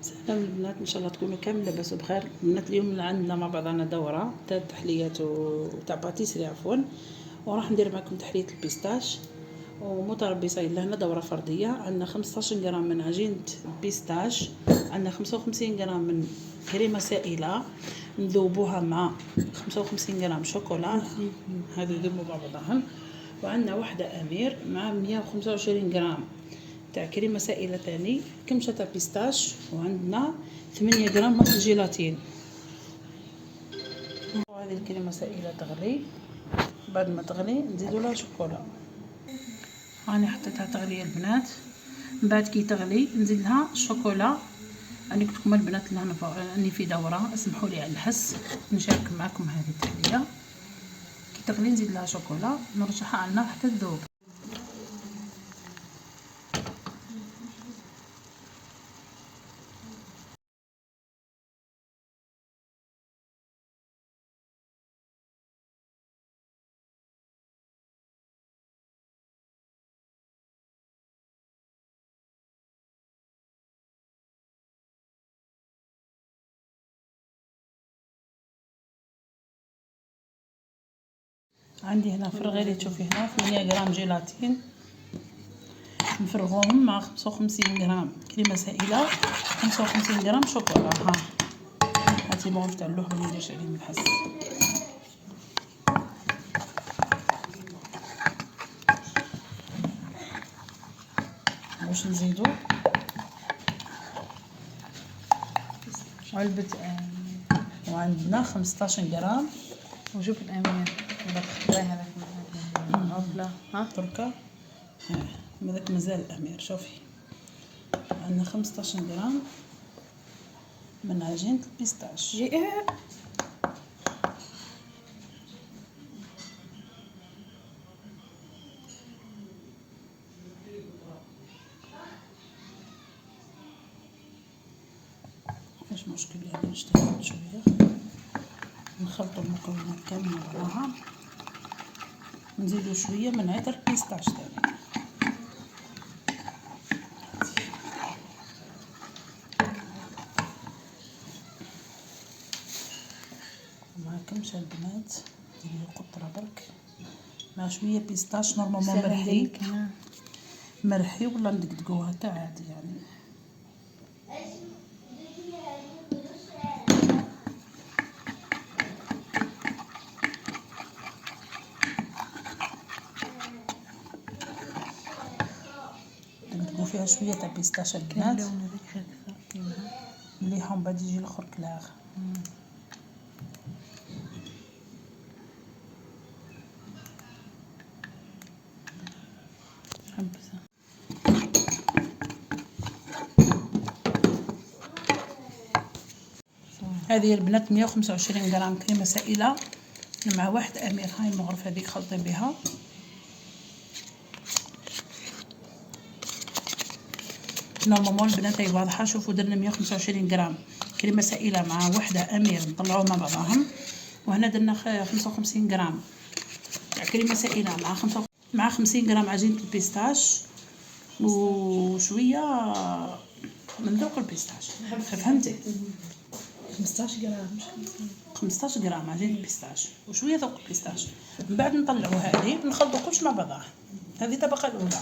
سلام البنات، ان شاء الله تكونوا كامل لاباس بخير. البنات اليوم عندنا مع بعضنا دوره تاع التحليات وتاع باتيسري عفوا، وراح ندير معكم تحليه البيستاش ومتربصه. لهنا دوره فرديه. عندنا 15 غرام من عجينه البيستاش، عندنا 55 غرام من كريمه سائله نذوبوها مع 55 غرام شوكولا، هذو يذوبوا مع بعضهم. وعندنا واحده امير مع 125 غرام تاع كريمه سائله ثاني، كمشه تاع بيستاش، وعندنا 8 غرام من الجيلاتين. وهذه الكريمه سائله تغلي، بعد ما تغلي نزيدوا لها شوكولا. راني حطيتها تغلي البنات، من بعد كي تغلي نزيد لها شوكولا. راني قلت لكم البنات اني في دوره، اسمحوا لي على الحس نشارك معكم هذه التحليه. كي تغلي نزيد لها شوكولا، نرجعها على النار حتى تذوب. عندي هنا فرغيلي، تشوفي هنا 8 غرام جيلاتين نفرغوهم مع 55 غرام كريمه سائله، 55 غرام شوكولا. هاتي المغرف تاع اللوح ما نديرش عليه الحس. واش نزيدو علبه، وعندنا 15 غرام. وشوف الامير خطاي هذاك عطله تركه. هذاك مازال الامير. شوفي عندنا 15 غرام من عجينه البيستاش. مفيش مشكل، يعني نشتغل شويه، نخلطوا المكونات كامله مع بعضها، نزيدوا شويه من عطر البيستاش تاني. معكمش البنات، ديري قطره برك مع شويه بيستاش نورمالمون مرحي ولا ندقدقوها تا عادي يعني. ندقدقو فيها شويه تاع بيستاش البنات مليحه، ومن بعد يجي الاخر كلاغ. هذه البنات 125 غرام كريمه سائله مع واحد امير. هاي المغرفه هذيك خلطي بها. نورمالمون البنات هي واضحه. شوفوا درنا 125 غرام كريمه سائله مع وحده امير نطلعوهم مع بعضهم، وهنا درنا 55 غرام تاع كريمه سائله مع 50 غرام عجينه البيستاش وشويه من ذوق البيستاش. فهمتي؟ 15 غرام 15 غرام عجينه البيستاش وشويه ذوق البيستاش. من بعد نطلعوا هذه نخلطوا كلش مع بعضها. هذه الطبقه الاولى.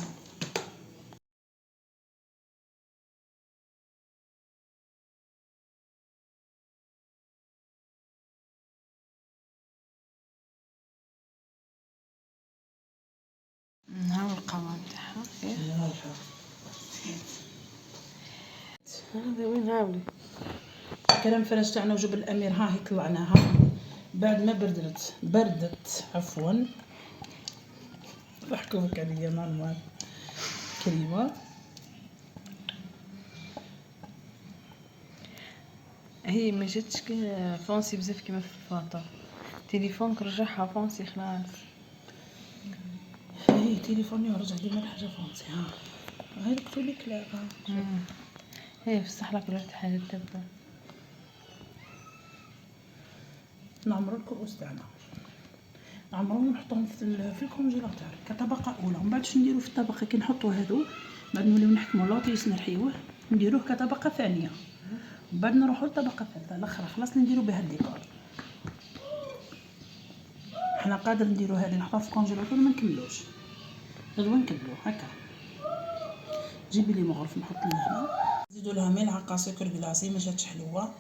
ها القوام تاعها هذا وين هاولي كرم فرش تاعنا وجبن الامير. هاي طلعناها بعد ما بردت عفوا. ضحكوا عليا نورمال كريمه. هي ما جاتش فونسي بزاف كيما في الفوطو. تليفونك رجعها فونسي خلاص. هي تليفوني ورجع ديما الحاجه فونسي. هاي كتبي كلاغ. هي بصح لك رحت حاجه تبدا. نعمروا الكؤوس تاعنا، نعمروهم نحطوهم في الكونجيلاتور كطبقه اولى. ومن بعد نديروا في الطبقه كي نحطوا هذو، بعد نوليو نحكموا لاطيس نرحيوه نديروه كطبقه ثانيه. بعد نروحوا للطبقه الثالثه الاخرى. خلاص نديروا بها الديكور. حنا قادر نديروا هذه نحطوها في الكونجيلاتور وما نكملوش، غدوه نكملوه هكا. جيبي لي مغرف نحط لها هنا. نزيدوا لها ملعقه سكر كلاصي، ما جاتش حلوه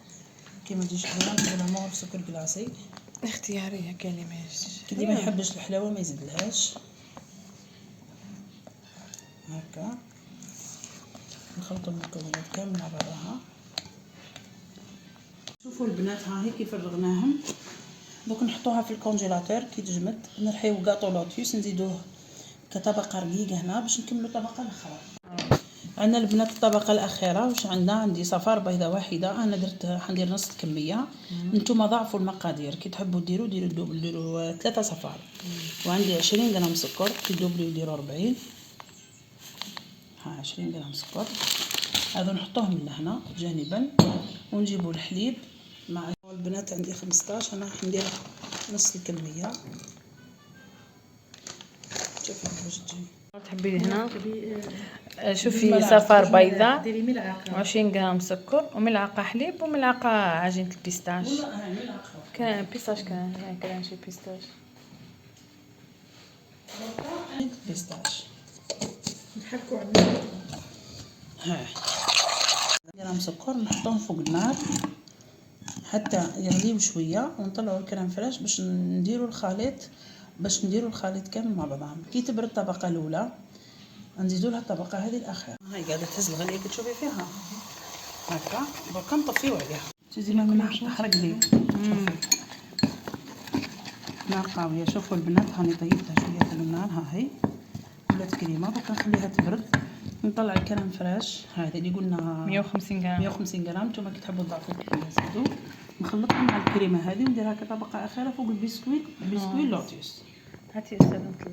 كيما تجيش حلوه نديروا لها مغرف سكر كلاصي اختياريه. كاين اللي ما يحبش، اللي ما يحبش الحلاوه ما يزيدلهاش. هكا نخلطوا المكونات كامل مع بعضها. شوفوا البنات ها هي كيف فرغناهم. دوك نحطوها في الكونجيلاتور كي تجمد. نرحيو كاطو لوتيوس نزيدوه كطبقه رقيقه هنا باش نكملوا الطبقه الاخرى. عندنا البنات الطبقه الاخيره واش عندنا؟ عندي صفار بيضه واحده، انا درت حندير نص الكميه. نتوما ضاعفوا المقادير كي تحبوا ديروا الدوبل، ديروا 3 صفار. وعندي 20 غرام سكر كي دوبلوا يديروا 40. ها 20 غرام سكر هذو نحطوهم لهنا جانبا. ونجيبوا الحليب مع البنات. عندي 15 انا راح ندير نص الكميه. شوفي واش تجي. تحبي هنا شوفي صفار بيضاء ديري ملعقه و20 غرام سكر وملعقه حليب وملعقه عجينه البيستاش. والله ملعقه كان بيستاش، كان شي بيستاش. البيستاش نحركوا عندنا. ها غرام سكر نحطوهم فوق النار حتى يغليو شويه، ونطلعوا الكريم فريش باش نديروا الخليط كامل مع بعضهم. كي تبرد الطبقه الاولى نزيدوا لها الطبقه هذه الاخيره. هاي قاعده تهز الغليه كتشوفي فيها هكا. دوكا نطفيو عليها. شوفي ما تحرق لي. نار قاويه. شوفوا البنات هاني طيبتها شويه في النار. ها هي ولات كريمه. دوكا نخليها تبرد. نطلع الكريم فريش هذا اللي قلنا 150 غرام. 150 غرام. نتوما كي تحبوا تضاعفوا الكميه زيدوا. نخلطها مع الكريمه هذه ونديرها كطبقه اخيره فوق البسكويت لوتيوس. هاتي استاذ نطلع.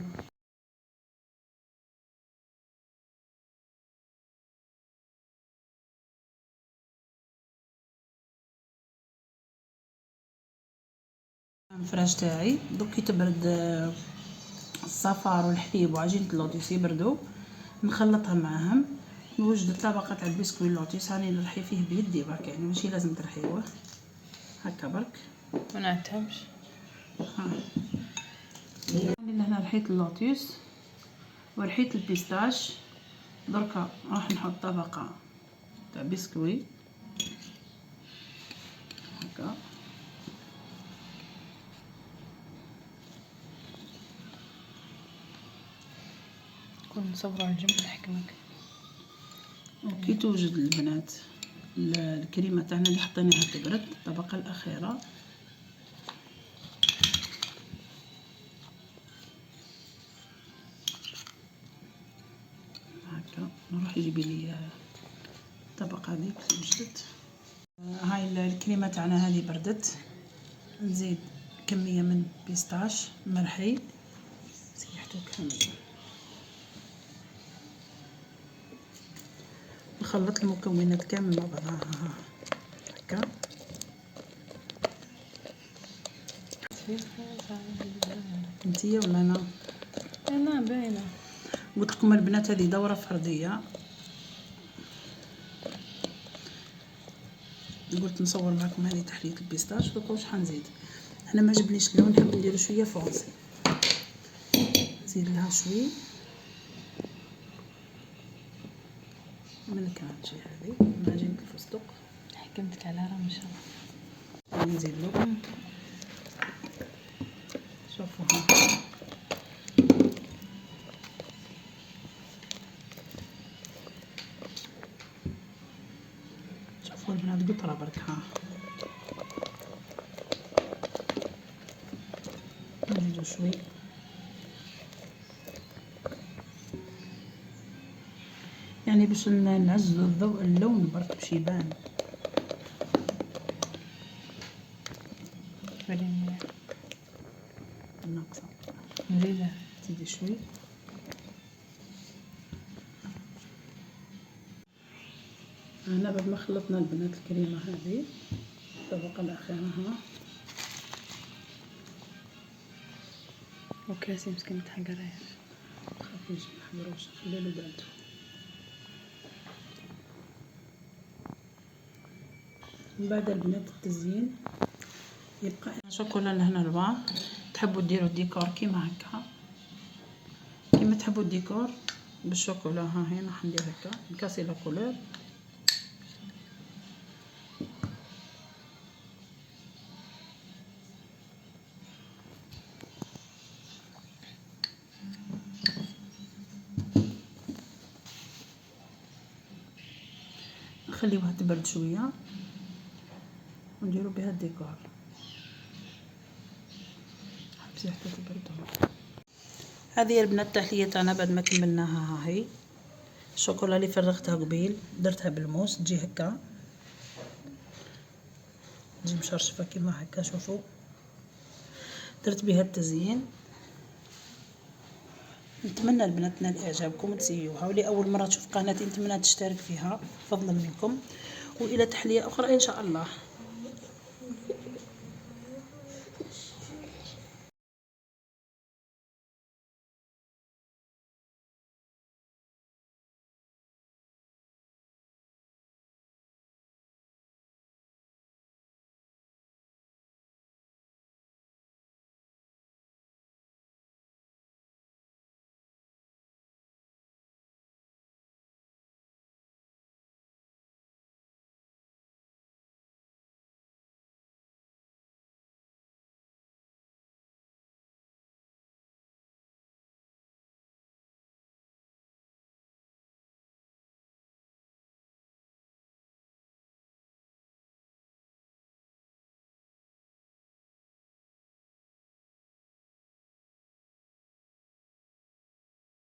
الفراش تاعي دوك كي تبرد الصفار والحليب وعجينه اللوتيس يبردوا نخلطها معاهم. نوجد الطبقه تاع البسكويت اللوتيس هاني نرحي فيه بيدي برك، يعني ماشي لازم ترحيوه هكا برك. ما نعتمش. هنا رحيت اللوتيس ورحيت البيستاش. دركا راح نحط طبقه تاع بسكويت هكا. كون نصبروا على الجنب نحكمك. وكي توجد البنات الكريمه تاعنا اللي حطيناها تبرد الطبقه الاخيره هكا. نروح يجيبي لي الطبقه هذيك اللي وجدت. هاي الكريمه تاعنا هذه بردت. نزيد كميه من بيستاش مرحي سيحته كامل. نخلط المكونات كامل مع بعضها هكا. انتيا ولا انا باينه. قلت لكم البنات هذه دوره فرديه. قلت نصور معكم هذه تحليه البيستاش. دوك واش حنزيد؟ انا ما عجبنيش اللون، نحب نديرو شويه فونسي. نزيد لها شوي من الكرانشي هذه مع عجينه الفستق. حكمتك على رمشه. نزيد لكم شوفوا شوفوا البنات قطره برك. ها نزيدو شوي يعني باش نعززوا الضوء اللون برك باش يبان. ناقصه نزيدها. زيدي شوي. هنا بعد ما خلطنا البنات الكريمه هذه الطبقه الاخيره ها. وكاسي مسكين متحقريش. متخافيش محضروش خليلو بعد. من بعد البنات التزيين يبقى شوكولا لهنا البار. تحبوا ديروا الديكور كيما هكا، كيما تحبوا الديكور بالشوكولا. ها هنا راح ندير هكا نكاسي لا كولور. نخليوها تبرد شويه ونديرو بها الديكور. حبسي حتى تبرد. هذه يا البنات التحليه تاعنا بعد ما كملناها. ها هي الشوكولا اللي فرغتها قبيل درتها بالموس، تجي هكا، تجي مشرشفه كيما هكا. شوفوا درت بها التزيين. نتمنى البنات نال اعجابكم وتسيوها، واللي اول مره تشوف قناتي نتمنى تشترك فيها فضلا منكم، والى تحليه اخرى ان شاء الله.